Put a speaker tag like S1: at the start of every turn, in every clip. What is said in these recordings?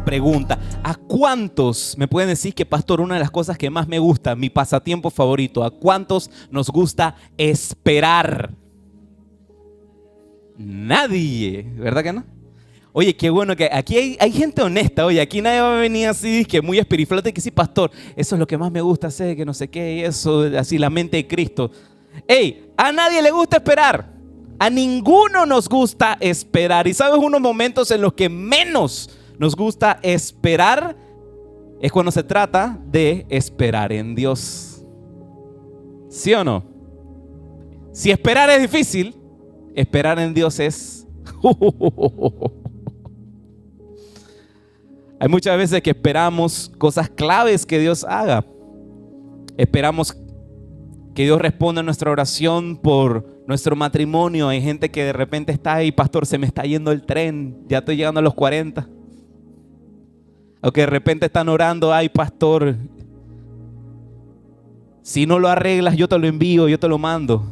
S1: Pregunta: ¿a cuántos me pueden decir que, pastor, una de las cosas que más me gusta, mi pasatiempo favorito, a cuántos nos gusta esperar? Nadie, ¿verdad que no? Oye, qué bueno que aquí hay gente honesta. Oye, aquí nadie va a venir así, que muy espiritual, que sí, pastor, eso es lo que más me gusta hacer, que no sé qué, y eso, así la mente de Cristo. Ey, a nadie le gusta esperar. A ninguno nos gusta esperar. Y sabes, unos momentos en los que menos nos gusta esperar es cuando se trata de esperar en Dios. ¿Sí o no? Si esperar es difícil, esperar en Dios es... Hay muchas veces que esperamos cosas claves que Dios haga. Esperamos que Dios responda a nuestra oración por nuestro matrimonio. Hay gente que de repente está ahí: pastor, se me está yendo el tren, ya estoy llegando a los 40. O que de repente están orando: ay, pastor, si no lo arreglas, yo te lo envío, yo te lo mando.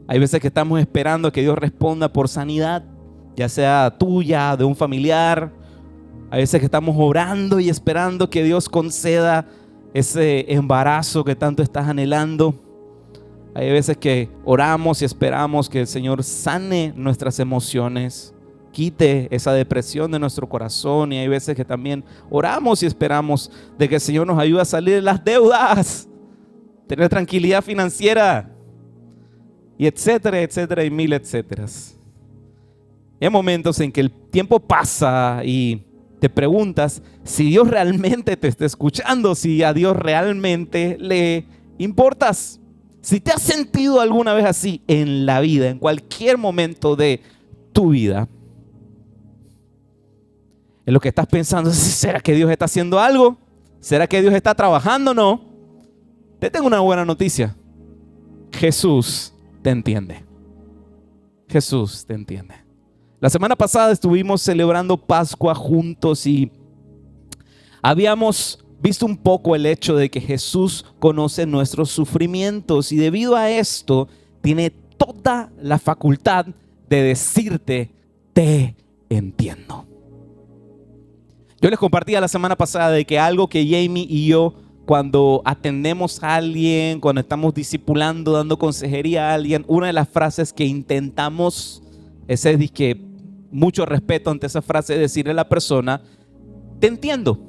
S1: Hay veces que estamos esperando que Dios responda por sanidad, ya sea tuya, de un familiar. Hay veces que estamos orando y esperando que Dios conceda ese embarazo que tanto estás anhelando. Hay veces que oramos y esperamos que el Señor sane nuestras emociones, quite esa depresión de nuestro corazón. Y hay veces que también oramos y esperamos de que el Señor nos ayude a salir de las deudas, tener tranquilidad financiera, y etcétera, etcétera, y mil etcéteras. Hay momentos en que el tiempo pasa y te preguntas si Dios realmente te está escuchando, si a Dios realmente le importas. Si te has sentido alguna vez así en la vida, en cualquier momento de tu vida, en lo que estás pensando: ¿será que Dios está haciendo algo? ¿Será que Dios está trabajando? No. Te tengo una buena noticia. Jesús te entiende. Jesús te entiende. La semana pasada estuvimos celebrando Pascua juntos y habíamos visto un poco el hecho de que Jesús conoce nuestros sufrimientos y debido a esto tiene toda la facultad de decirte: te entiendo. Yo les compartía la semana pasada de que algo que Jamie y yo, cuando atendemos a alguien, cuando estamos discipulando, dando consejería a alguien, una de las frases que intentamos, ese es que mucho respeto ante esa frase, decirle a la persona: te entiendo.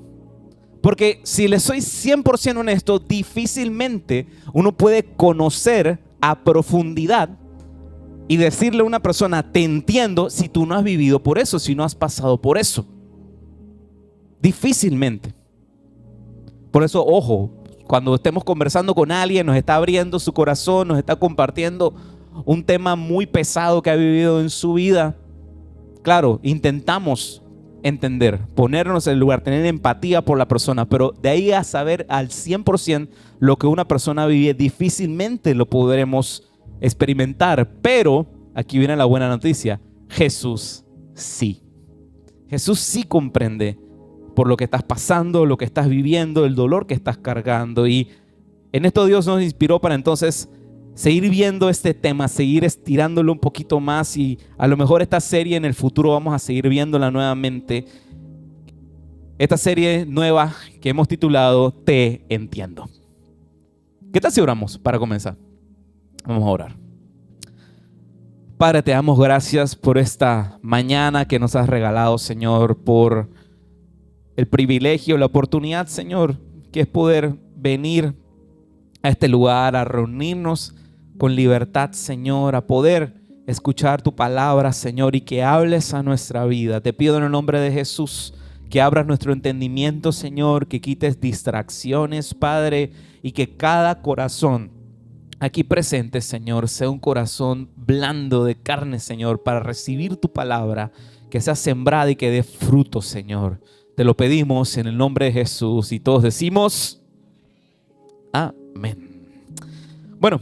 S1: Porque si le soy 100% honesto, difícilmente uno puede conocer a profundidad y decirle a una persona: te entiendo, si tú no has vivido por eso, si no has pasado por eso. Difícilmente. Por eso, ojo, cuando estemos conversando con alguien, nos está abriendo su corazón, nos está compartiendo un tema muy pesado que ha vivido en su vida, claro, intentamos entender, ponernos en el lugar, tener empatía por la persona, pero de ahí a saber al 100% lo que una persona vive, difícilmente lo podremos experimentar. Pero aquí viene la buena noticia: Jesús sí. Jesús sí comprende por lo que estás pasando, lo que estás viviendo, el dolor que estás cargando. Y en esto Dios nos inspiró para entonces seguir viendo este tema, seguir estirándolo un poquito más, y a lo mejor esta serie en el futuro vamos a seguir viéndola nuevamente. Esta serie nueva que hemos titulado Te Entiendo. ¿Qué tal si oramos para comenzar? Vamos a orar. Padre, te damos gracias por esta mañana que nos has regalado, Señor, por el privilegio, la oportunidad, Señor, que es poder venir a este lugar, a reunirnos con libertad, Señor, a poder escuchar tu palabra, Señor, y que hables a nuestra vida. Te pido en el nombre de Jesús que abras nuestro entendimiento, Señor, que quites distracciones, Padre, y que cada corazón aquí presente, Señor, sea un corazón blando de carne, Señor, para recibir tu palabra, que sea sembrada y que dé fruto, Señor. Te lo pedimos en el nombre de Jesús y todos decimos amén. Bueno,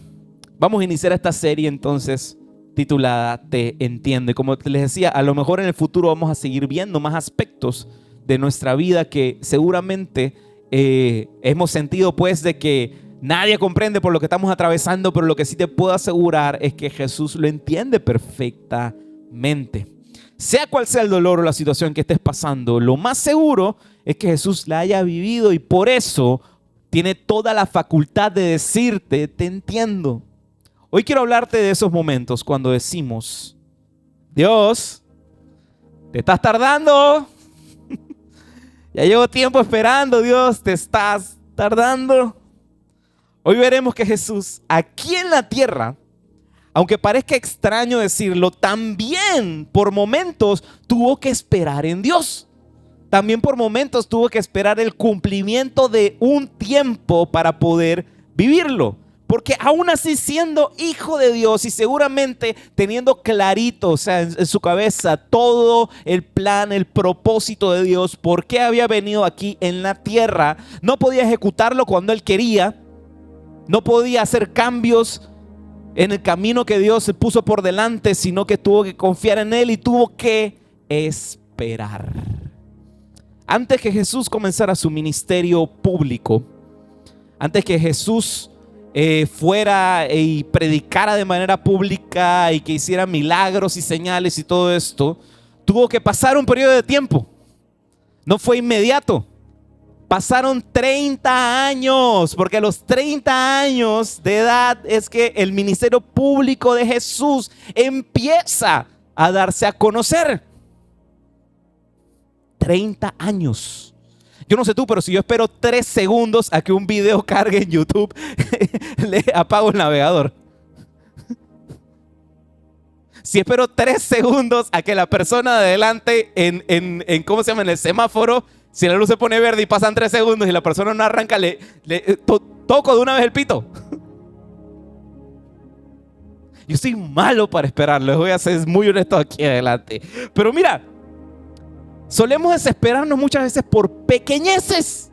S1: vamos a iniciar esta serie entonces titulada Te Entiendo. Y como les decía, a lo mejor en el futuro vamos a seguir viendo más aspectos de nuestra vida que seguramente hemos sentido pues de que Nadie comprende por lo que estamos atravesando, pero lo que sí te puedo asegurar es que Jesús lo entiende perfectamente. Sea cual sea el dolor o la situación que estés pasando, lo más seguro es que Jesús la haya vivido y por eso tiene toda la facultad de decirte, te entiendo. Hoy quiero hablarte de esos momentos cuando decimos, Dios, te estás tardando. Ya llevo tiempo esperando, Dios, te estás tardando. Hoy veremos que Jesús aquí en la tierra, aunque parezca extraño decirlo, también por momentos tuvo que esperar en Dios. También por momentos tuvo que esperar el cumplimiento de un tiempo para poder vivirlo. Porque aún así siendo hijo de Dios y seguramente teniendo clarito, o sea, en su cabeza todo el plan, el propósito de Dios, por qué había venido aquí en la tierra, no podía ejecutarlo cuando él quería, no podía hacer cambios en el camino que Dios se puso por delante, sino que tuvo que confiar en él y tuvo que esperar. Antes que Jesús comenzara su ministerio público, antes que Jesús fuera y predicara de manera pública y que hiciera milagros y señales y todo esto, tuvo que pasar un periodo de tiempo. No fue inmediato. Pasaron 30 años, porque a los 30 años de edad es que el ministerio público de Jesús empieza a darse a conocer. 30 años. Yo no sé tú, pero si yo espero 3 segundos a que un video cargue en YouTube, le apago el navegador. Si espero 3 segundos a que la persona de adelante en ¿cómo se llama? En el semáforo, si la luz se pone verde y pasan 3 segundos y la persona no arranca, toco de una vez el pito. Yo soy malo para esperar, les voy a ser muy honesto aquí adelante. Pero mira, solemos desesperarnos muchas veces por pequeñeces,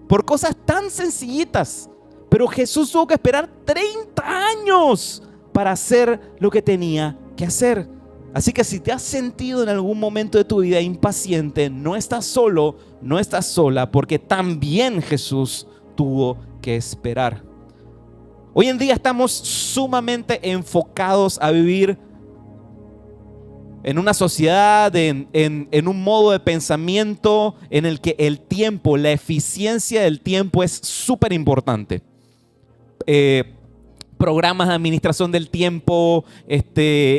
S1: por cosas tan sencillitas. Pero Jesús tuvo que esperar 30 años para hacer lo que tenía que hacer. Así que si te has sentido en algún momento de tu vida impaciente, no estás solo, no estás sola, porque también Jesús tuvo que esperar. Hoy en día estamos sumamente enfocados a vivir en una sociedad, en un modo de pensamiento en el que el tiempo, la eficiencia del tiempo es súper importante. Programas de administración del tiempo,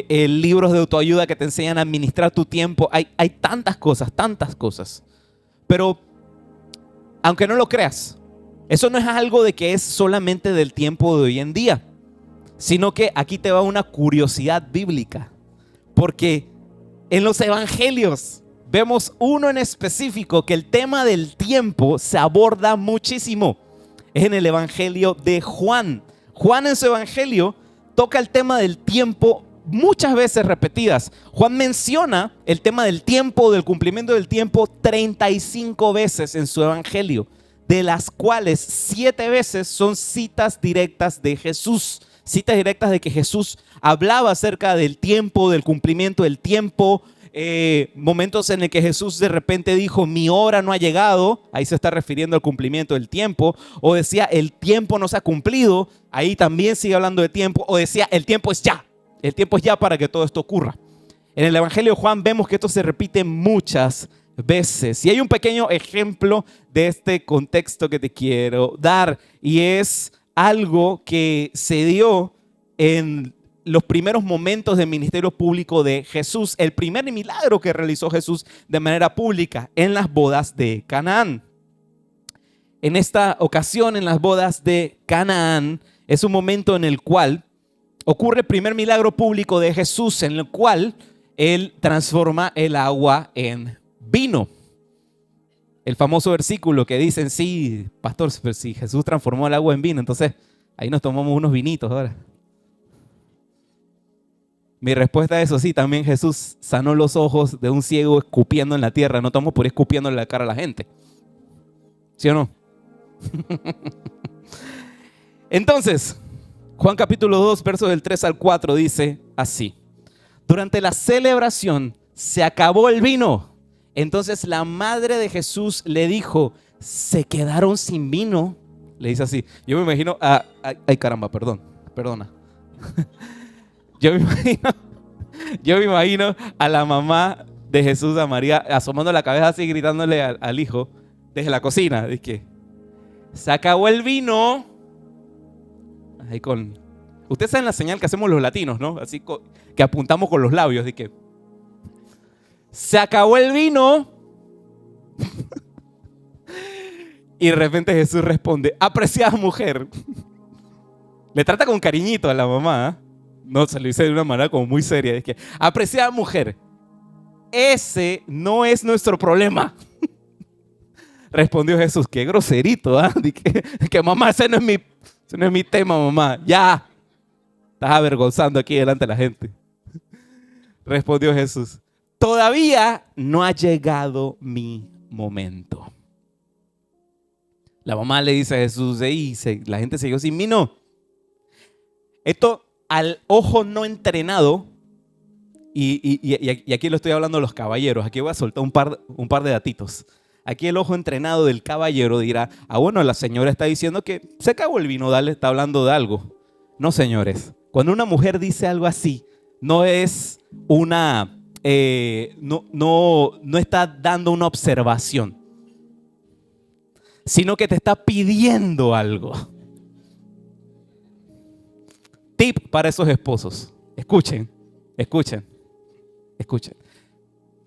S1: libros de autoayuda que te enseñan a administrar tu tiempo. Hay tantas cosas. Pero aunque no lo creas, eso no es algo de que es solamente del tiempo de hoy en día, sino que aquí te va una curiosidad bíblica. Porque en los evangelios vemos uno en específico que el tema del tiempo se aborda muchísimo. Es en el evangelio de Juan. Juan en su evangelio toca el tema del tiempo muchas veces repetidas. Juan menciona el tema del tiempo, del cumplimiento del tiempo 35 veces en su evangelio, de las cuales 7 veces son citas directas de Jesús. Citas directas de que Jesús hablaba acerca del tiempo, del cumplimiento del tiempo, momentos en el que Jesús de repente dijo, mi hora no ha llegado, ahí se está refiriendo al cumplimiento del tiempo, o decía, el tiempo no se ha cumplido, ahí también sigue hablando de tiempo, o decía, el tiempo es ya para que todo esto ocurra. En el Evangelio de Juan vemos que esto se repite muchas veces, y hay un pequeño ejemplo de este contexto que te quiero dar, y es algo que se dio en los primeros momentos del ministerio público de Jesús, el primer milagro que realizó Jesús de manera pública en las bodas de Canaán. En esta ocasión, en las bodas de Canaán, es un momento en el cual ocurre el primer milagro público de Jesús, en el cual Él transforma el agua en vino. El famoso versículo que dicen, sí, pastor, si Jesús transformó el agua en vino, entonces ahí nos tomamos unos vinitos ahora. Mi respuesta a eso, sí, también Jesús sanó los ojos de un ciego escupiendo en la tierra. No estamos por ir escupiendo en la cara a la gente. ¿Sí o no? Entonces, Juan capítulo 2, versos del 3 al 4 dice así. Durante la celebración se acabó el vino. Entonces la madre de Jesús le dijo, ¿se quedaron sin vino? Le dice así. Yo me imagino ay caramba, perdona. Yo me imagino a la mamá de Jesús, a María, asomando la cabeza así, gritándole al hijo desde la cocina. Dice que se acabó el vino. Ahí ustedes saben la señal que hacemos los latinos, ¿no? Así que apuntamos con los labios. Dice que se acabó el vino. Y de repente Jesús responde: apreciada mujer. Le trata con cariñito a la mamá, ¿eh? No, se lo dice de una manera como muy seria. Es que, apreciada mujer, ese no es nuestro problema. Respondió Jesús: qué groserito, ¿eh? Que mamá, ese no es mi tema, mamá. Ya, estás avergonzando aquí delante de la gente. Respondió Jesús: todavía no ha llegado mi momento. La mamá le dice a Jesús: la gente siguió sin mí, no. Esto al ojo no entrenado, y aquí lo estoy hablando de los caballeros, aquí voy a soltar un par de datitos. Aquí el ojo entrenado del caballero dirá: bueno, la señora está diciendo que se acabó el vino, dale, está hablando de algo. No, señores, cuando una mujer dice algo así, no es no está dando una observación, sino que te está pidiendo algo. Tip para esos esposos: escuchen.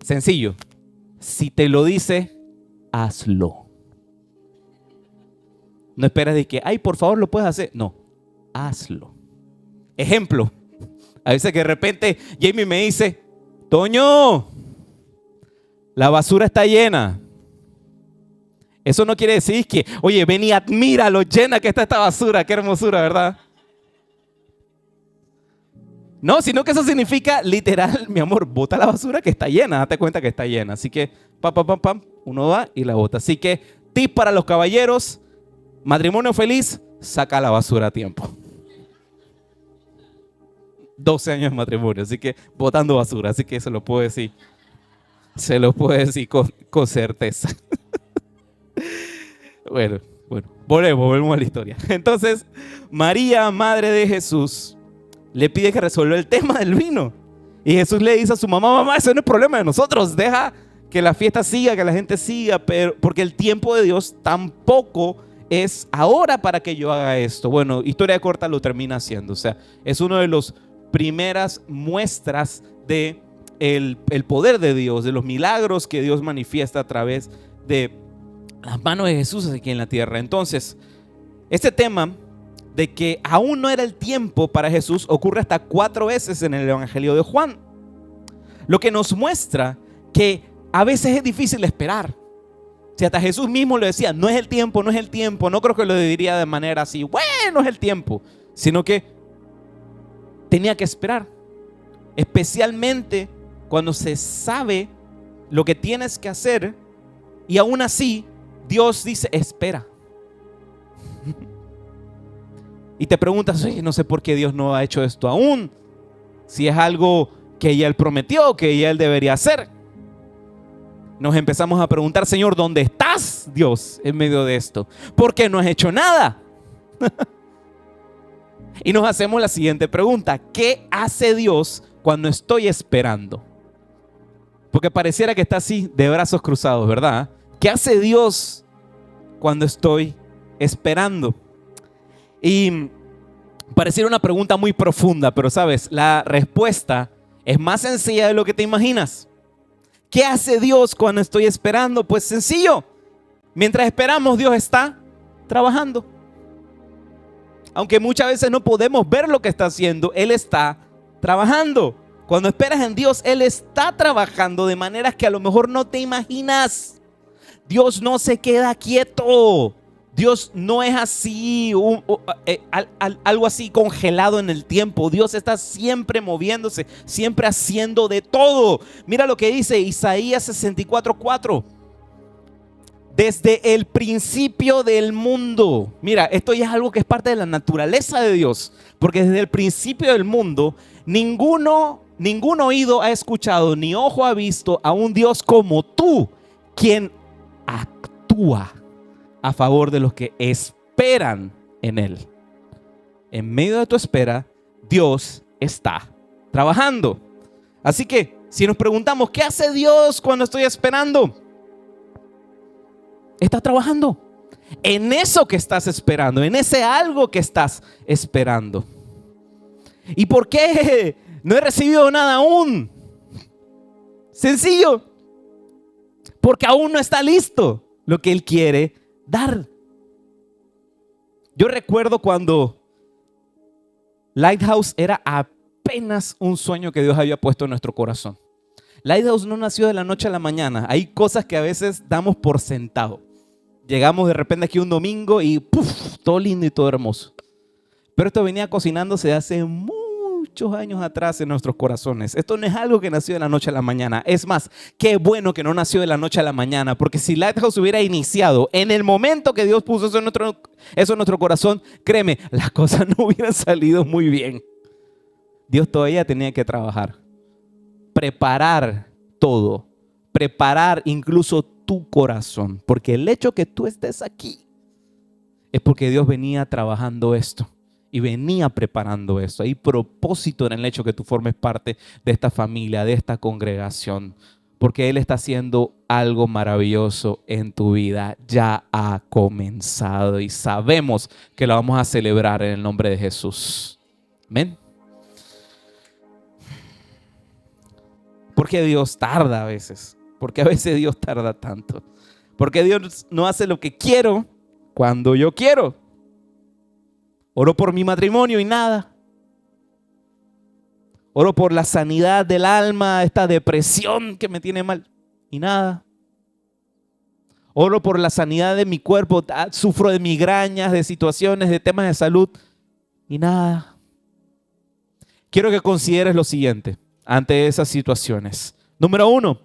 S1: Sencillo, si te lo dice, hazlo. No esperes de que, ay, por favor, lo puedes hacer. No, hazlo. Ejemplo, a veces que de repente Jamie me dice: Toño, la basura está llena. Eso no quiere decir que, oye, ven y admira lo llena que está esta basura, qué hermosura, ¿verdad? No, sino que eso significa literal, mi amor, bota la basura que está llena, date cuenta que está llena. Así que, uno va y la bota. Así que, tip para los caballeros: matrimonio feliz, saca la basura a tiempo. 12 años de matrimonio, así que botando basura, así que se lo puedo decir con certeza. Bueno, volvemos a la historia. Entonces, María, madre de Jesús, le pide que resuelva el tema del vino. Y Jesús le dice a su mamá: mamá, ese no es problema de nosotros, deja que la fiesta siga, que la gente siga, porque el tiempo de Dios tampoco es ahora para que yo haga esto. Bueno, historia corta, lo termina haciendo. O sea, es una de las primeras muestras de el poder de Dios, de los milagros que Dios manifiesta a través de las manos de Jesús aquí en la tierra. Entonces, este tema de que aún no era el tiempo para Jesús ocurre hasta 4 veces en el Evangelio de Juan, lo que nos muestra que a veces es difícil esperar. Si hasta Jesús mismo le decía: no es el tiempo, no creo que lo diría de manera así, bueno, es el tiempo, sino que tenía que esperar, especialmente cuando se sabe lo que tienes que hacer y aún así Dios dice: espera. Y te preguntas: oye, no sé por qué Dios no ha hecho esto aún, si es algo que ya Él prometió, que ya Él debería hacer. Nos empezamos a preguntar: Señor, ¿dónde estás, Dios, en medio de esto? ¿Por qué no has hecho nada? Y nos hacemos la siguiente pregunta: ¿qué hace Dios cuando estoy esperando? Porque pareciera que está así de brazos cruzados, ¿verdad? ¿Qué hace Dios cuando estoy esperando? Y pareciera una pregunta muy profunda, pero sabes, la respuesta es más sencilla de lo que te imaginas. ¿Qué hace Dios cuando estoy esperando? Pues sencillo. Mientras esperamos, Dios está trabajando. Aunque muchas veces no podemos ver lo que está haciendo, Él está trabajando. Cuando esperas en Dios, Él está trabajando de maneras que a lo mejor no te imaginas. Dios no se queda quieto. Dios no es así, algo así congelado en el tiempo. Dios está siempre moviéndose, siempre haciendo de todo. Mira lo que dice Isaías 64:4. Desde el principio del mundo. Mira, esto ya es algo que es parte de la naturaleza de Dios. Porque desde el principio del mundo, ningún oído ha escuchado, ni ojo ha visto a un Dios como tú, quien actúa a favor de los que esperan esperan en Él. En medio de tu espera, Dios está trabajando. Así que, si nos preguntamos, ¿qué hace Dios cuando estoy esperando? Está trabajando en eso que estás esperando, en ese algo que estás esperando. ¿Y por qué no he recibido nada aún? Sencillo, porque aún no está listo lo que Él quiere dar. Yo recuerdo cuando Lighthouse era apenas un sueño que Dios había puesto en nuestro corazón. Lighthouse no nació de la noche a la mañana. Hay cosas que a veces damos por sentado. Llegamos de repente aquí un domingo y ¡puf!, todo lindo y todo hermoso. Pero esto venía cocinándose hace muchos años atrás en nuestros corazones. Esto no es algo que nació de la noche a la mañana. Es más, qué bueno que no nació de la noche a la mañana, porque si Lighthouse hubiera iniciado en el momento que Dios puso eso en nuestro corazón, créeme, las cosas no hubieran salido muy bien. Dios todavía tenía que trabajar, preparar todo, preparar incluso tu corazón, porque el hecho que tú estés aquí es porque Dios venía trabajando esto y venía preparando esto. Hay propósito en el hecho que tú formes parte de esta familia, de esta congregación, porque Él está haciendo algo maravilloso en tu vida. Ya ha comenzado y sabemos que lo vamos a celebrar en el nombre de Jesús. Amén. Porque Dios tarda a veces. Porque a veces Dios tarda tanto. Porque Dios no hace lo que quiero cuando yo quiero. Oro por mi matrimonio y nada. Oro por la sanidad del alma, esta depresión que me tiene mal y nada. Oro por la sanidad de mi cuerpo, sufro de migrañas, de situaciones, de temas de salud y nada. Quiero que consideres lo siguiente ante esas situaciones. Número 1,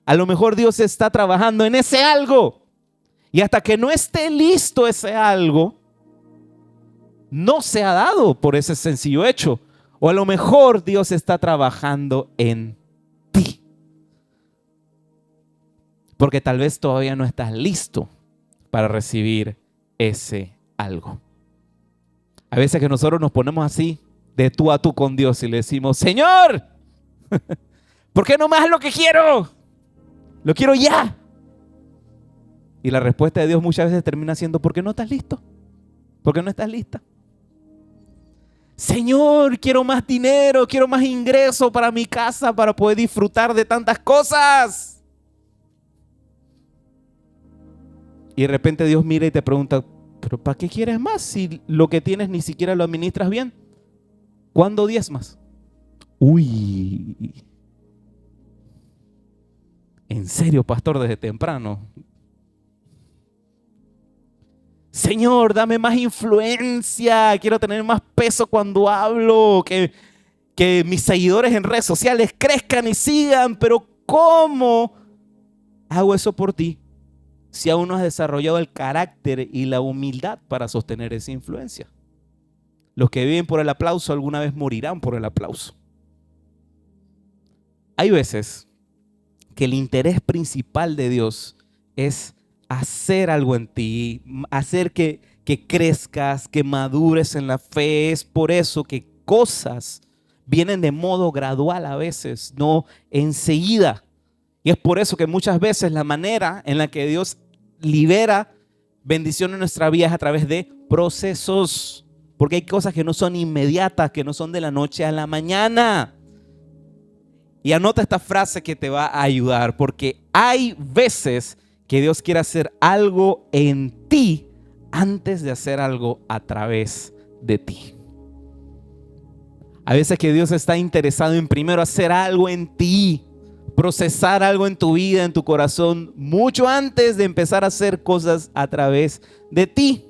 S1: a lo mejor Dios está trabajando en ese algo y hasta que no esté listo ese algo, no se ha dado por ese sencillo hecho. O a lo mejor Dios está trabajando en ti, porque tal vez todavía no estás listo para recibir ese algo. A veces que nosotros nos ponemos así, de tú a tú con Dios y le decimos, Señor, ¿por qué no me das lo que quiero? Lo quiero ya. Y la respuesta de Dios muchas veces termina siendo, ¿por qué no estás listo? ¿Por qué no estás lista? Señor, quiero más dinero, quiero más ingreso para mi casa para poder disfrutar de tantas cosas. Y de repente Dios mira y te pregunta, ¿pero para qué quieres más si lo que tienes ni siquiera lo administras bien? ¿Cuándo diezmas? Uy, en serio, pastor, desde temprano. Señor, dame más influencia, quiero tener más peso cuando hablo, que mis seguidores en redes sociales crezcan y sigan, pero ¿cómo hago eso por ti si aún no has desarrollado el carácter y la humildad para sostener esa influencia? Los que viven por el aplauso alguna vez morirán por el aplauso. Hay veces que el interés principal de Dios es hacer algo en ti, hacer que crezcas, que madures en la fe. Es por eso que cosas vienen de modo gradual a veces, no enseguida. Y es por eso que muchas veces la manera en la que Dios libera bendición en nuestra vida es a través de procesos. Porque hay cosas que no son inmediatas, que no son de la noche a la mañana. Y anota esta frase que te va a ayudar, porque hay veces que Dios quiere hacer algo en ti antes de hacer algo a través de ti. A veces que Dios está interesado en primero hacer algo en ti, procesar algo en tu vida, en tu corazón, mucho antes de empezar a hacer cosas a través de ti.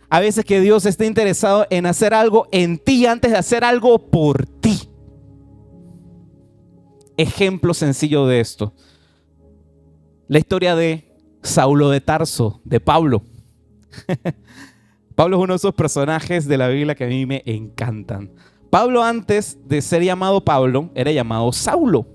S1: A veces que Dios está interesado en hacer algo en ti antes de hacer algo por ti. Ejemplo sencillo de esto. La historia de Saulo de Tarso, de Pablo. Pablo es uno de esos personajes de la Biblia que a mí me encantan. Pablo, antes de ser llamado Pablo, era llamado Saulo.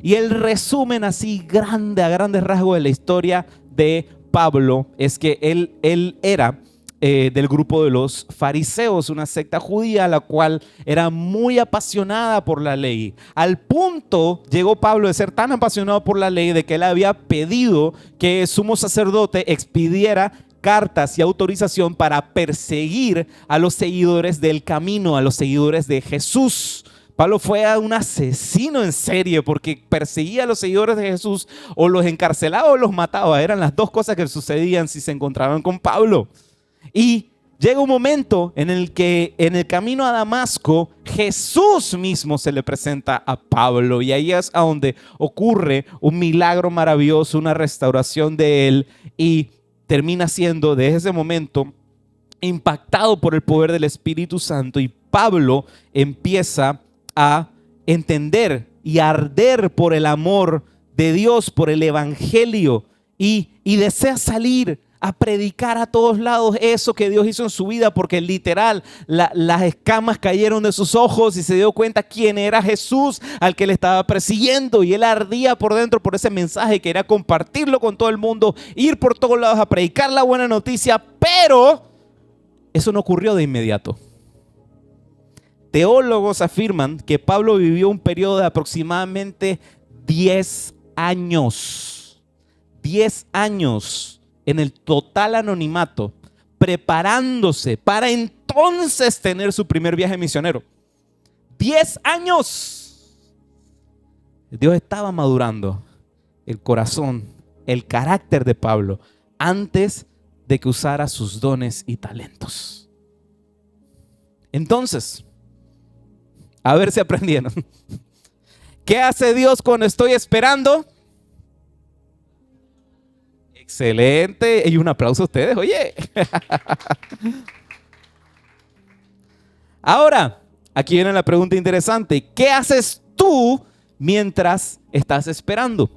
S1: Y el resumen así grande, a grandes rasgos de la historia de Pablo es que él era del grupo de los fariseos, una secta judía la cual era muy apasionada por la ley. Al punto llegó Pablo de ser tan apasionado por la ley de que él había pedido que el sumo sacerdote expidiera cartas y autorización para perseguir a los seguidores del camino, a los seguidores de Jesús. Pablo fue un asesino en serie porque perseguía a los seguidores de Jesús, o los encarcelaba o los mataba. Eran las dos cosas que sucedían si se encontraban con Pablo. Y llega un momento en el que en el camino a Damasco Jesús mismo se le presenta a Pablo, y ahí es a donde ocurre un milagro maravilloso, una restauración de él, y termina siendo desde ese momento impactado por el poder del Espíritu Santo, y Pablo empieza a entender y arder por el amor de Dios, por el evangelio, y desea salir a predicar a todos lados eso que Dios hizo en su vida, porque literal las escamas cayeron de sus ojos y se dio cuenta quién era Jesús al que le estaba persiguiendo, y él ardía por dentro por ese mensaje, que era compartirlo con todo el mundo, ir por todos lados a predicar la buena noticia. Pero eso no ocurrió de inmediato. Teólogos afirman que Pablo vivió un periodo de aproximadamente 10 años. 10 años en el total anonimato, preparándose para entonces tener su primer viaje misionero. 10 años. Dios estaba madurando el corazón, el carácter de Pablo antes de que usara sus dones y talentos. Entonces, a ver si aprendieron. ¿Qué hace Dios cuando estoy esperando? Excelente. Y un aplauso a ustedes, oye. Ahora, aquí viene la pregunta interesante. ¿Qué haces tú mientras estás esperando?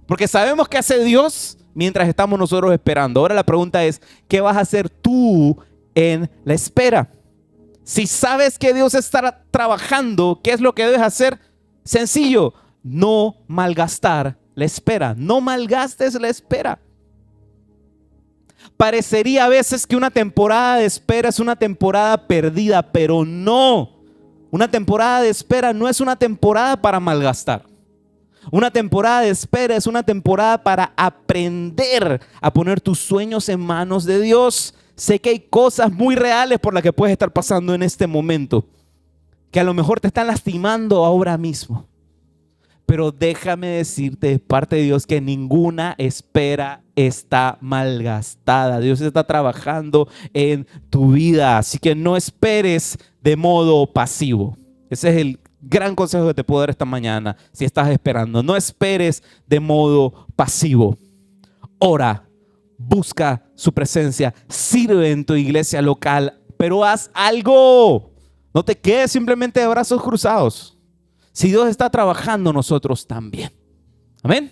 S1: Porque sabemos qué hace Dios mientras estamos nosotros esperando. Ahora la pregunta es, ¿qué vas a hacer tú en la espera? Si sabes que Dios está trabajando, ¿qué es lo que debes hacer? Sencillo, no malgastar la espera. No malgastes la espera. Parecería a veces que una temporada de espera es una temporada perdida, pero no. Una temporada de espera no es una temporada para malgastar. Una temporada de espera es una temporada para aprender a poner tus sueños en manos de Dios. Sé que hay cosas muy reales por las que puedes estar pasando en este momento, que a lo mejor te están lastimando ahora mismo. Pero déjame decirte de parte de Dios que ninguna espera está malgastada. Dios está trabajando en tu vida, así que no esperes de modo pasivo. Ese es el gran consejo que te puedo dar esta mañana. Si estás esperando, no esperes de modo pasivo. Ora, busca su presencia, sirve en tu iglesia local, pero haz algo. No te quedes simplemente de brazos cruzados. Si Dios está trabajando, nosotros también. Amén.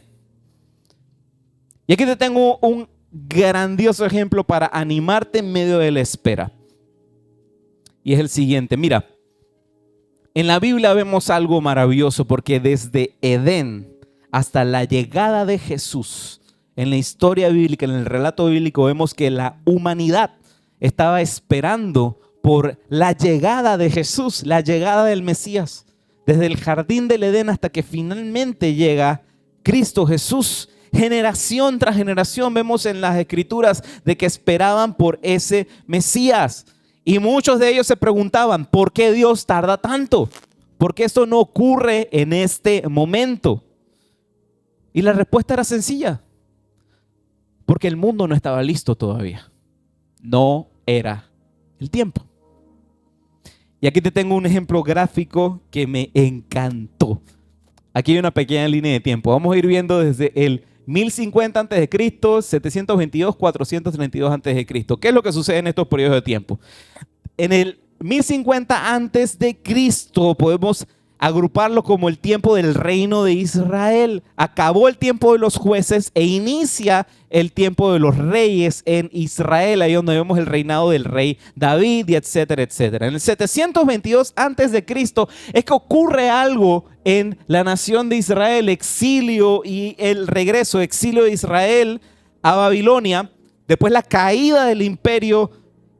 S1: Y aquí te tengo un grandioso ejemplo para animarte en medio de la espera. Y es el siguiente. Mira, en la Biblia vemos algo maravilloso, porque desde Edén hasta la llegada de Jesús, en la historia bíblica, en el relato bíblico, vemos que la humanidad estaba esperando por la llegada de Jesús, la llegada del Mesías. Desde el jardín del Edén hasta que finalmente llega Cristo Jesús. Generación tras generación vemos en las Escrituras de que esperaban por ese Mesías. Y muchos de ellos se preguntaban, ¿por qué Dios tarda tanto? ¿Por qué esto no ocurre en este momento? Y la respuesta era sencilla. Porque el mundo no estaba listo todavía. No era el tiempo. Y aquí te tengo un ejemplo gráfico que me encantó. Aquí hay una pequeña línea de tiempo. Vamos a ir viendo desde el 1050 a.C., 722, 432 a.C. ¿Qué es lo que sucede en estos periodos de tiempo? En el 1050 a.C. podemos agruparlo como el tiempo del reino de Israel. Acabó el tiempo de los jueces e inicia el tiempo de los reyes en Israel, ahí donde vemos el reinado del rey David y etcétera, etcétera. En el 722 a.C. es que ocurre algo en la nación de Israel, exilio y el regreso, exilio de Israel a Babilonia, después la caída del imperio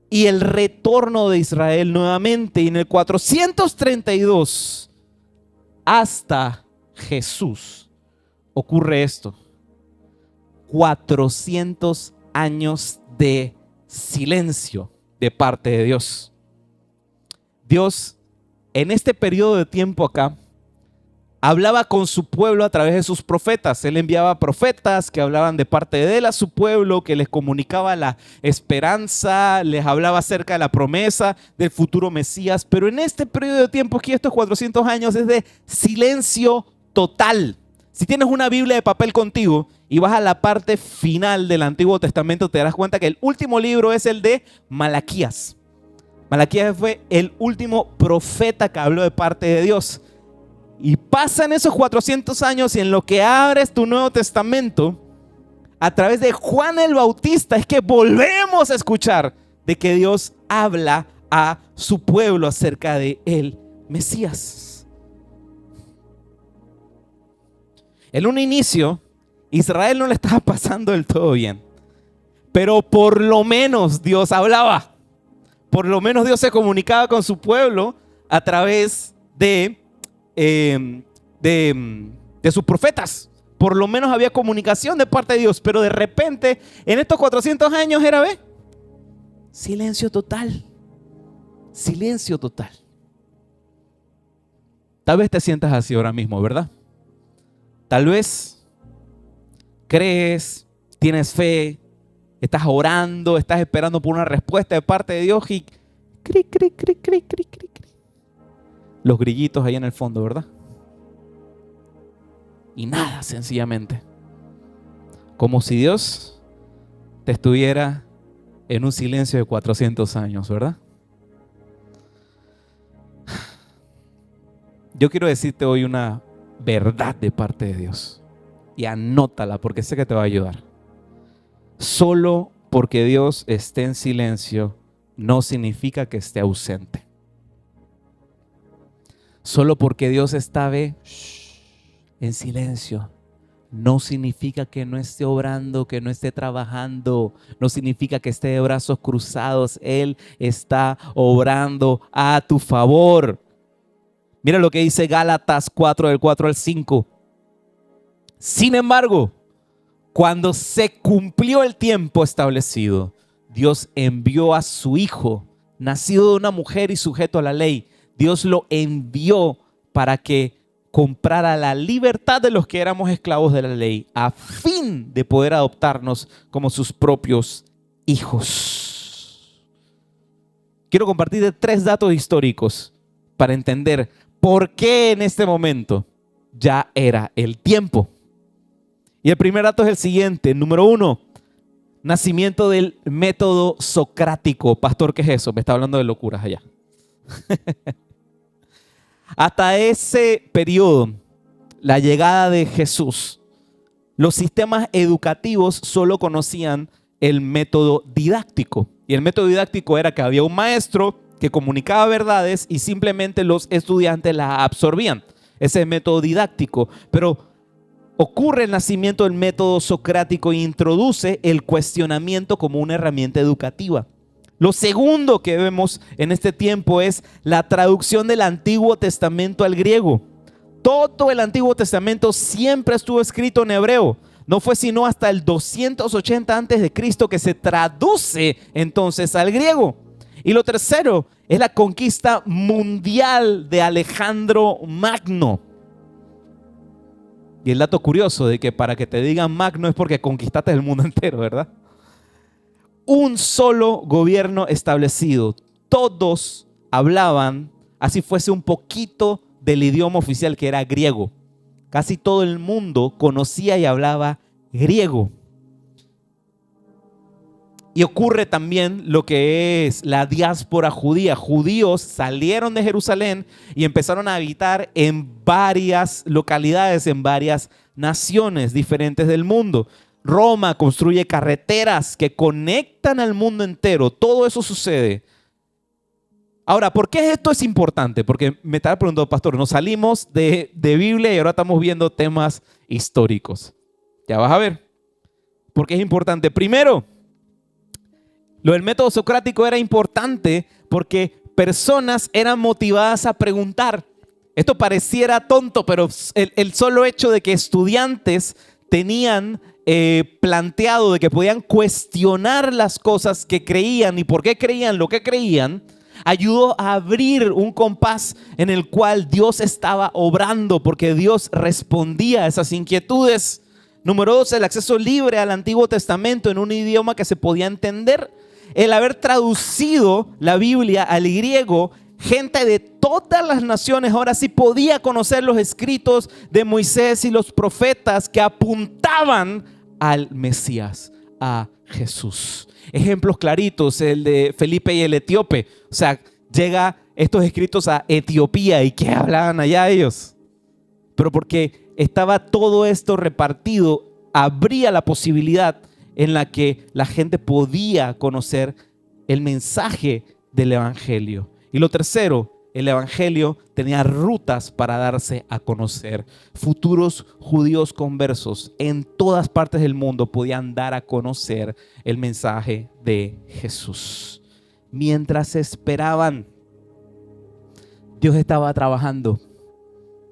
S1: y el retorno de Israel nuevamente. Y en el 432 hasta Jesús ocurre esto. 400 años de silencio de parte de Dios. Dios, en este periodo de tiempo acá, hablaba con su pueblo a través de sus profetas. Él enviaba profetas que hablaban de parte de él a su pueblo, que les comunicaba la esperanza, les hablaba acerca de la promesa del futuro Mesías. Pero en este periodo de tiempo, aquí estos 400 años, es de silencio total. Si tienes una Biblia de papel contigo y vas a la parte final del Antiguo Testamento, te darás cuenta que el último libro es el de Malaquías. Malaquías fue el último profeta que habló de parte de Dios. Y pasan esos 400 años y en lo que abres tu Nuevo Testamento, a través de Juan el Bautista, es que volvemos a escuchar de que Dios habla a su pueblo acerca de el Mesías. En un inicio, Israel no le estaba pasando del todo bien, pero por lo menos Dios hablaba. Por lo menos Dios se comunicaba con su pueblo a través de sus profetas. Por lo menos había comunicación de parte de Dios, pero de repente en estos 400 años era silencio total. Silencio total. Tal vez te sientas así ahora mismo, ¿verdad? Tal vez crees, tienes fe, estás orando, estás esperando por una respuesta de parte de Dios y cri, cri, cri, cri, cri, cri, cri. Los grillitos ahí en el fondo, ¿verdad? Y nada, sencillamente. Como si Dios te estuviera en un silencio de 400 años, ¿verdad? Yo quiero decirte hoy una verdad de parte de Dios. Y anótala porque sé que te va a ayudar. Solo porque Dios esté en silencio no significa que esté ausente. Solo porque Dios está en silencio no significa que no esté obrando, que no esté trabajando, no significa que esté de brazos cruzados. Él está obrando a tu favor. Mira lo que dice Gálatas 4, del 4 al 5. Sin embargo, cuando se cumplió el tiempo establecido, Dios envió a su Hijo, nacido de una mujer y sujeto a la ley. Dios lo envió para que comprara la libertad de los que éramos esclavos de la ley, a fin de poder adoptarnos como sus propios hijos. Quiero compartir 3 datos históricos para entender por qué en este momento ya era el tiempo. Y el primer dato es el siguiente. Número 1, nacimiento del método socrático. Pastor, ¿qué es eso? Me está hablando de locuras allá. Hasta ese periodo, la llegada de Jesús, los sistemas educativos solo conocían el método didáctico. Y el método didáctico era que había un maestro que comunicaba verdades y simplemente los estudiantes las absorbían. Ese es el método didáctico. Pero ocurre el nacimiento del método socrático e introduce el cuestionamiento como una herramienta educativa. Lo segundo que vemos en este tiempo es la traducción del Antiguo Testamento al griego. Todo el Antiguo Testamento siempre estuvo escrito en hebreo. No fue sino hasta el 280 a.C. que se traduce entonces al griego. Y lo tercero es la conquista mundial de Alejandro Magno. Y el dato curioso de que para que te digan Magno es porque conquistaste el mundo entero, ¿verdad? Un solo gobierno establecido. Todos hablaban, así fuese un poquito del idioma oficial que era griego. Casi todo el mundo conocía y hablaba griego. Y ocurre también lo que es la diáspora judía. Judíos salieron de Jerusalén y empezaron a habitar en varias localidades, en varias naciones diferentes del mundo. Roma construye carreteras que conectan al mundo entero. Todo eso sucede. Ahora, ¿por qué esto es importante? Porque me estaba preguntando, pastor, nos salimos de Biblia y ahora estamos viendo temas históricos. Ya vas a ver. porque es importante. Primero, lo del método socrático era importante porque personas eran motivadas a preguntar. Esto pareciera tonto, pero el solo hecho de que estudiantes tenían planteado de que podían cuestionar las cosas que creían y por qué creían lo que creían, ayudó a abrir un compás en el cual Dios estaba obrando, porque Dios respondía a esas inquietudes. Número 2, el acceso libre al Antiguo Testamento en un idioma que se podía entender. El haber traducido la Biblia al griego, gente de todas las naciones ahora sí podía conocer los escritos de Moisés y los profetas que apuntaban al Mesías, a Jesús. Ejemplos claritos, el de Felipe y el etíope. O sea, llega estos escritos a Etiopía y ¿qué hablaban allá ellos? Pero porque estaba todo esto repartido, habría la posibilidad en la que la gente podía conocer el mensaje del evangelio. Y lo tercero, el evangelio tenía rutas para darse a conocer. Futuros judíos conversos en todas partes del mundo podían dar a conocer el mensaje de Jesús. Mientras esperaban, Dios estaba trabajando.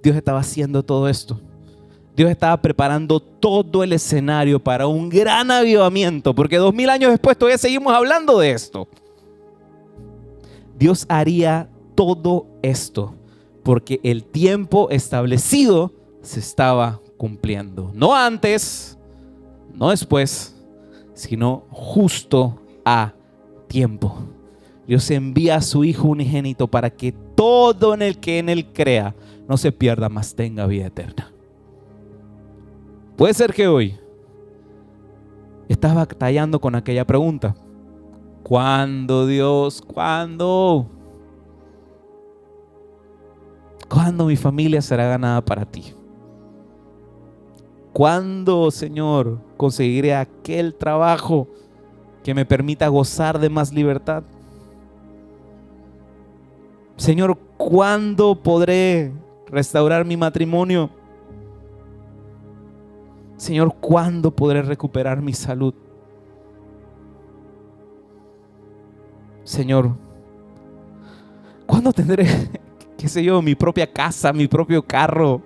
S1: Dios estaba haciendo todo esto. Dios estaba preparando todo el escenario para un gran avivamiento, porque 2000 años después todavía seguimos hablando de esto. Dios haría todo esto porque el tiempo establecido se estaba cumpliendo. No antes, no después, sino justo a tiempo. Dios envía a su Hijo unigénito para que todo en el que en Él crea no se pierda, mas tenga vida eterna. Puede ser que hoy estás batallando con aquella pregunta. ¿Cuándo, Dios? ¿Cuándo? ¿Cuándo mi familia será ganada para ti? ¿Cuándo, Señor, conseguiré aquel trabajo que me permita gozar de más libertad? Señor, ¿cuándo podré restaurar mi matrimonio? Señor, ¿cuándo podré recuperar mi salud? Señor, ¿cuándo tendré, qué sé yo, mi propia casa, mi propio carro?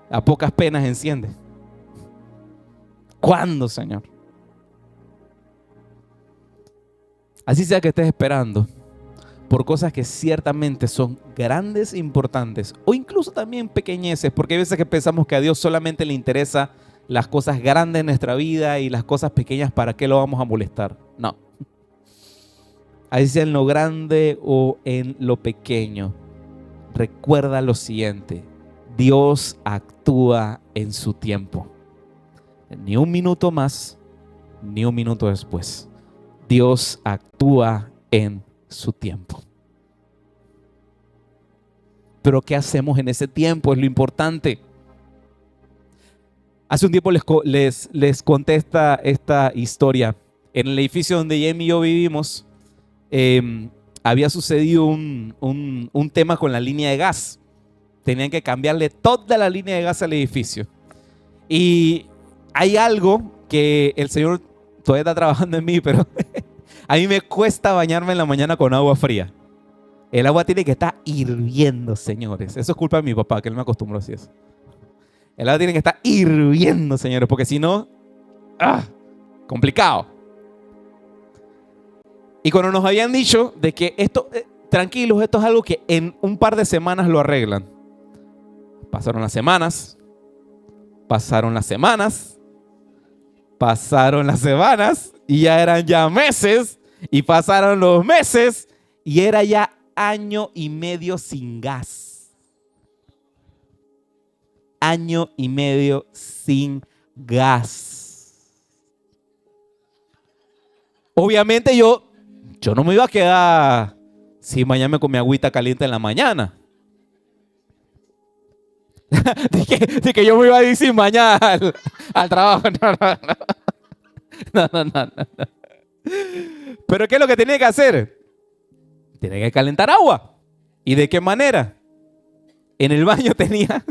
S1: A pocas penas enciende. ¿Cuándo, Señor? Así sea que estés esperando por cosas que ciertamente son grandes, importantes, o incluso también pequeñeces, porque hay veces que pensamos que a Dios solamente le interesa las cosas grandes en nuestra vida y las cosas pequeñas, ¿para qué lo vamos a molestar? No. Así sea en lo grande o en lo pequeño, recuerda lo siguiente: Dios actúa en su tiempo. Ni un minuto más, ni un minuto después. Dios actúa en su tiempo. Pero ¿qué hacemos en ese tiempo? Es lo importante. Hace un tiempo les conté esta historia. En el edificio donde Jamie y yo vivimos, había sucedido un tema con la línea de gas. Tenían que cambiarle toda la línea de gas al edificio. Y hay algo que el Señor todavía está trabajando en mí, pero a mí me cuesta bañarme en la mañana con agua fría. El agua tiene que estar hirviendo, señores. Eso es culpa de mi papá, que él me acostumbró así eso. El agua tiene que estar hirviendo, señores, porque si no, complicado. Y cuando nos habían dicho de que esto, tranquilos, esto es algo que en un par de semanas lo arreglan. Pasaron las semanas, pasaron las semanas, pasaron las semanas, y ya eran ya meses, y pasaron los meses, y era ya año y medio sin gas. Año y medio sin gas. Obviamente yo no me iba a quedar sin bañarme con mi agüita caliente en la mañana. de que yo me iba a ir sin bañar al trabajo. No. Pero ¿qué es lo que tenía que hacer? Tenía que calentar agua. ¿Y de qué manera? En el baño tenía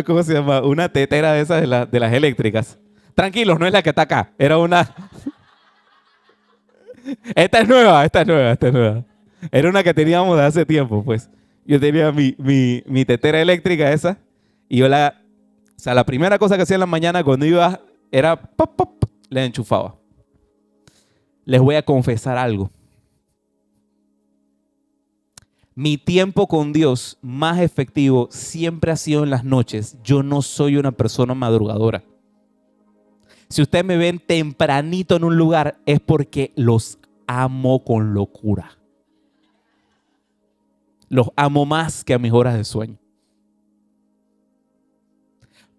S1: ¿Cómo se llama? Una tetera de esas de las eléctricas. Tranquilos, no es la que está acá. Era una. Esta es nueva, esta es nueva, esta es nueva. Era una que teníamos de hace tiempo, pues. Yo tenía mi tetera eléctrica esa. Y yo o sea, la primera cosa que hacía en la mañana cuando iba era pop, pop, le enchufaba. Les voy a confesar algo. Mi tiempo con Dios más efectivo siempre ha sido en las noches. Yo no soy una persona madrugadora. Si ustedes me ven tempranito en un lugar es porque los amo con locura. Los amo más que a mis horas de sueño.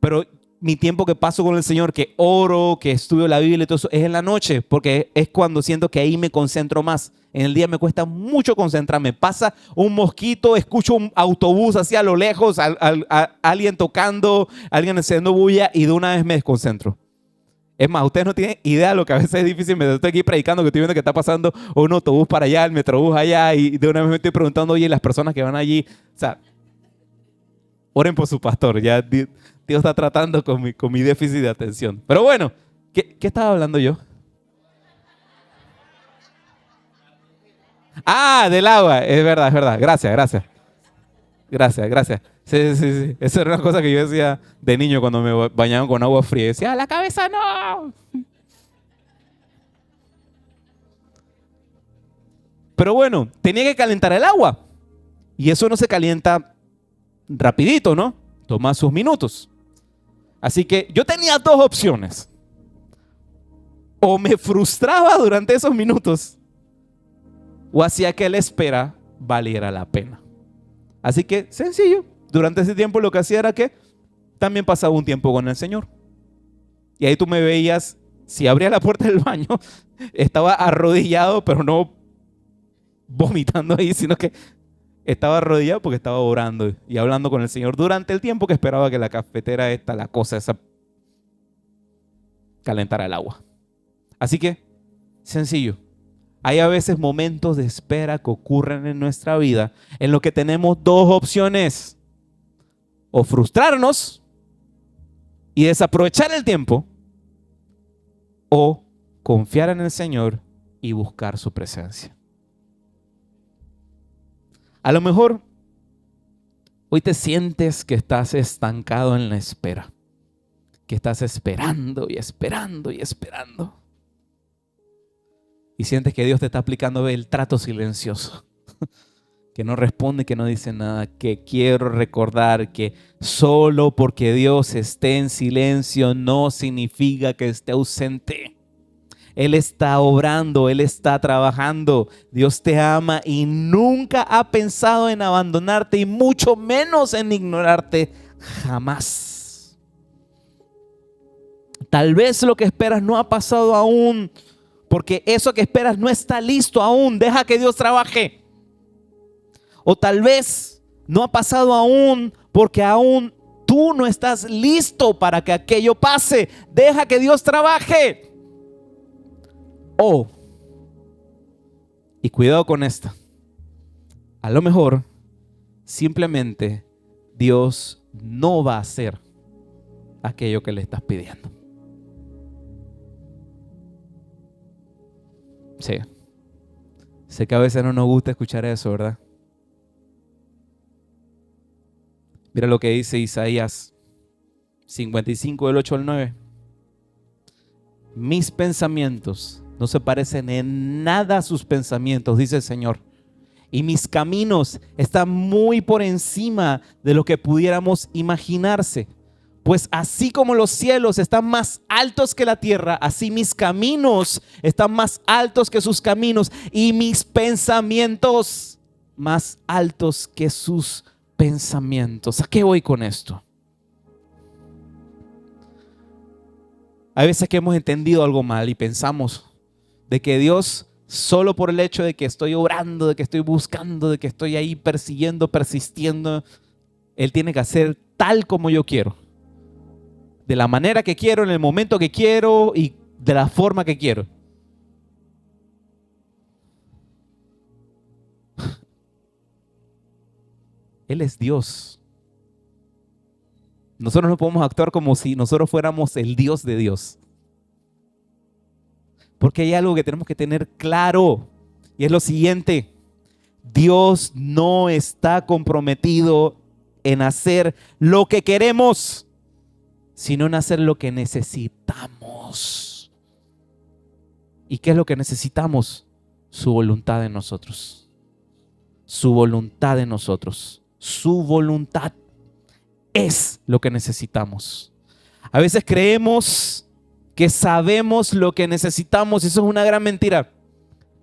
S1: Pero mi tiempo que paso con el Señor, que oro, que estudio la Biblia y todo eso, es en la noche, porque es cuando siento que ahí me concentro más. En el día me cuesta mucho concentrarme. Pasa un mosquito, escucho un autobús así a lo lejos, alguien tocando, alguien haciendo bulla y de una vez me desconcentro. Es más, ustedes no tienen idea de lo que a veces es difícil. Me estoy aquí predicando que estoy viendo que está pasando un autobús para allá, el metrobús allá y de una vez me estoy preguntando, oye, las personas que van allí, o sea, oren por su pastor. Ya Dios está tratando con mi déficit de atención. Pero bueno, ¿qué estaba hablando yo? Ah, del agua. Es verdad, es verdad. Gracias, gracias. Gracias, gracias. Sí, sí, sí. Esa era una cosa que yo decía de niño cuando me bañaban con agua fría. Decía, "¡A la cabeza no!" Pero bueno, tenía que calentar el agua. Y eso no se calienta rapidito, ¿no? Toma sus minutos. Así que yo tenía dos opciones. O me frustraba durante esos minutos o hacía que la espera valiera la pena. Así que sencillo. Durante ese tiempo lo que hacía era que también pasaba un tiempo con el Señor. Y ahí tú me veías, si abría la puerta del baño, estaba arrodillado, pero no vomitando ahí, sino que estaba arrodillado porque estaba orando y hablando con el Señor durante el tiempo que esperaba que la cafetera esta, la cosa esa, calentara el agua. Así que, sencillo. Hay a veces momentos de espera que ocurren en nuestra vida en los que tenemos dos opciones. O frustrarnos y desaprovechar el tiempo, o confiar en el Señor y buscar su presencia. A lo mejor hoy te sientes que estás estancado en la espera, que estás esperando y esperando y esperando. Y sientes que Dios te está aplicando el trato silencioso, que no responde, que no dice nada. Que quiero recordar que solo porque Dios esté en silencio no significa que esté ausente. Él está obrando, Él está trabajando. Dios te ama y nunca ha pensado en abandonarte y mucho menos en ignorarte, jamás. Tal vez lo que esperas no ha pasado aún, porque eso que esperas no está listo aún. Deja que Dios trabaje. O tal vez no ha pasado aún porque aún tú no estás listo para que aquello pase. Deja que Dios trabaje. O, y cuidado con esta, a lo mejor simplemente Dios no va a hacer aquello que le estás pidiendo. Sí. Sé que a veces no nos gusta escuchar eso, ¿verdad? Mira lo que dice Isaías 55, del 8 al 9. Mis pensamientos no se parecen en nada a sus pensamientos, dice el Señor. Y mis caminos están muy por encima de lo que pudiéramos imaginarse. Pues así como los cielos están más altos que la tierra, así mis caminos están más altos que sus caminos y mis pensamientos más altos que sus pensamientos. ¿A qué voy con esto? Hay veces que hemos entendido algo mal y pensamos de que Dios, solo por el hecho de que estoy orando, de que estoy buscando, de que estoy ahí persiguiendo, persistiendo, Él tiene que hacer tal como yo quiero. De la manera que quiero, en el momento que quiero y de la forma que quiero. Él es Dios. Nosotros no podemos actuar como si nosotros fuéramos el Dios de Dios. Porque hay algo que tenemos que tener claro, y es lo siguiente: Dios no está comprometido en hacer lo que queremos, sino en hacer lo que necesitamos. ¿Y qué es lo que necesitamos? Su voluntad en nosotros. Su voluntad en nosotros. Su voluntad es lo que necesitamos. A veces creemos que sabemos lo que necesitamos y eso es una gran mentira.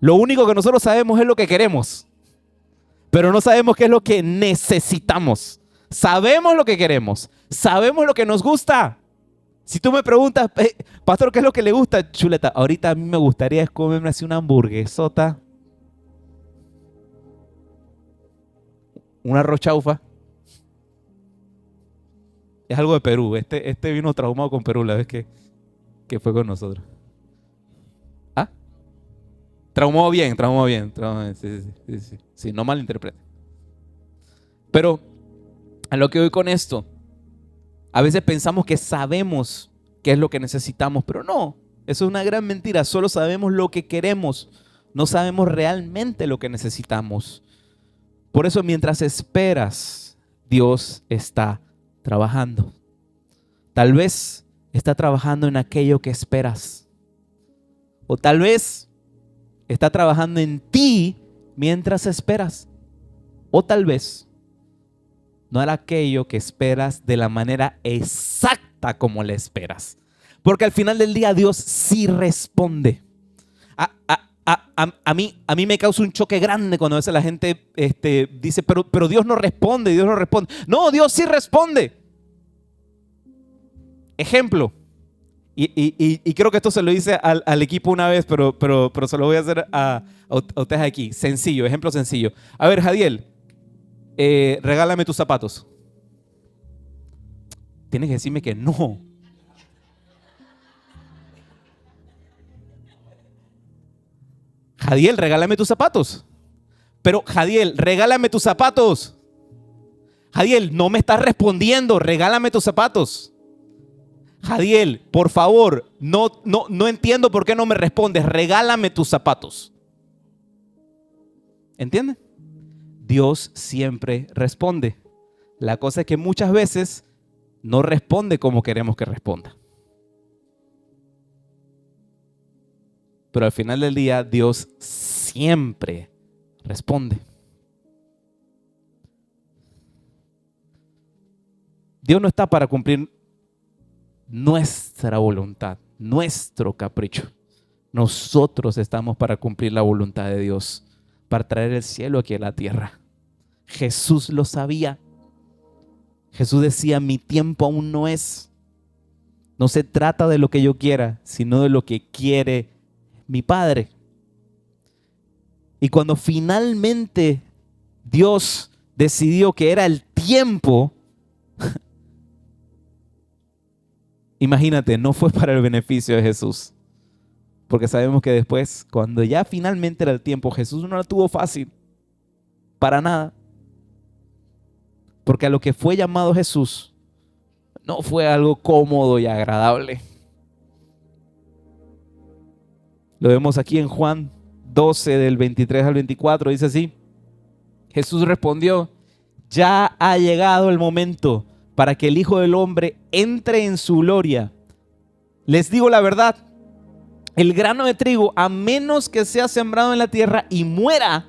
S1: Lo único que nosotros sabemos es lo que queremos, pero no sabemos qué es lo que necesitamos. Sabemos lo que queremos, sabemos lo que nos gusta. Si tú me preguntas, pastor, ¿qué es lo que le gusta? Chuleta, ahorita a mí me gustaría es comerme así una hamburguesota, una arroz chaufa. Es algo de Perú. Este vino traumado con Perú la vez que fue con nosotros. ¿Ah? Traumó bien. Sí, no malinterprete. Pero a lo que voy con esto, a veces pensamos que sabemos qué es lo que necesitamos, pero no, eso es una gran mentira. Solo sabemos lo que queremos, no sabemos realmente lo que necesitamos. Por eso, mientras esperas, Dios está trabajando. Tal vez está trabajando en aquello que esperas. O tal vez está trabajando en ti mientras esperas. O tal vez no era aquello que esperas de la manera exacta como le esperas. Porque al final del día Dios sí responde. A mí me causa un choque grande cuando a veces la gente dice, pero Dios no responde, Dios no responde. No, Dios sí responde. Ejemplo, y creo que esto se lo hice al equipo una vez, pero se lo voy a hacer a ustedes aquí. Sencillo, ejemplo sencillo. A ver, Jadiel, regálame tus zapatos. Tienes que decirme que no. Jadiel, regálame tus zapatos. Pero Jadiel, regálame tus zapatos. Jadiel, no me estás respondiendo, regálame tus zapatos. Jadiel, por favor, no entiendo por qué no me respondes, regálame tus zapatos. ¿Entienden? Dios siempre responde. La cosa es que muchas veces no responde como queremos que responda. Pero al final del día, Dios siempre responde. Dios no está para cumplir nuestra voluntad, nuestro capricho. Nosotros estamos para cumplir la voluntad de Dios, para traer el cielo aquí a la tierra. Jesús lo sabía. Jesús decía, mi tiempo aún no es. No se trata de lo que yo quiera, sino de lo que quiere mi Padre. Y cuando finalmente Dios decidió que era el tiempo, imagínate, no fue para el beneficio de Jesús. Porque sabemos que después, cuando ya finalmente era el tiempo, Jesús no lo tuvo fácil. Para nada. Porque a lo que fue llamado Jesús, no fue algo cómodo y agradable. Lo vemos aquí en Juan 12, del 23 al 24, dice así. Jesús respondió, ya ha llegado el momento para que el Hijo del Hombre entre en su gloria. Les digo la verdad, el grano de trigo, a menos que sea sembrado en la tierra y muera,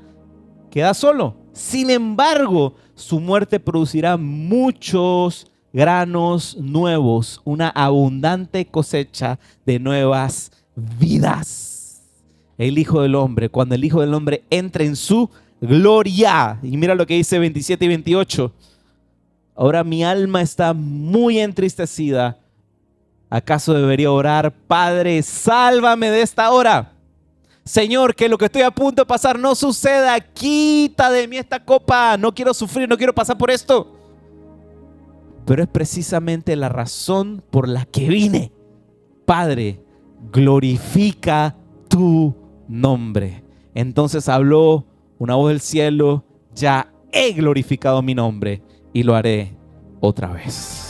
S1: queda solo. Sin embargo, su muerte producirá muchos granos nuevos, una abundante cosecha de nuevas vidas. El Hijo del Hombre, cuando el Hijo del Hombre entre en su gloria. Y mira lo que dice 27 y 28. Ahora mi alma está muy entristecida. ¿Acaso debería orar, Padre, sálvame de esta hora? Señor, que lo que estoy a punto de pasar no suceda. Quita de mí esta copa. No quiero sufrir, no quiero pasar por esto. Pero es precisamente la razón por la que vine. Padre, glorifica tu nombre. Entonces habló una voz del cielo, ya he glorificado mi nombre y lo haré otra vez.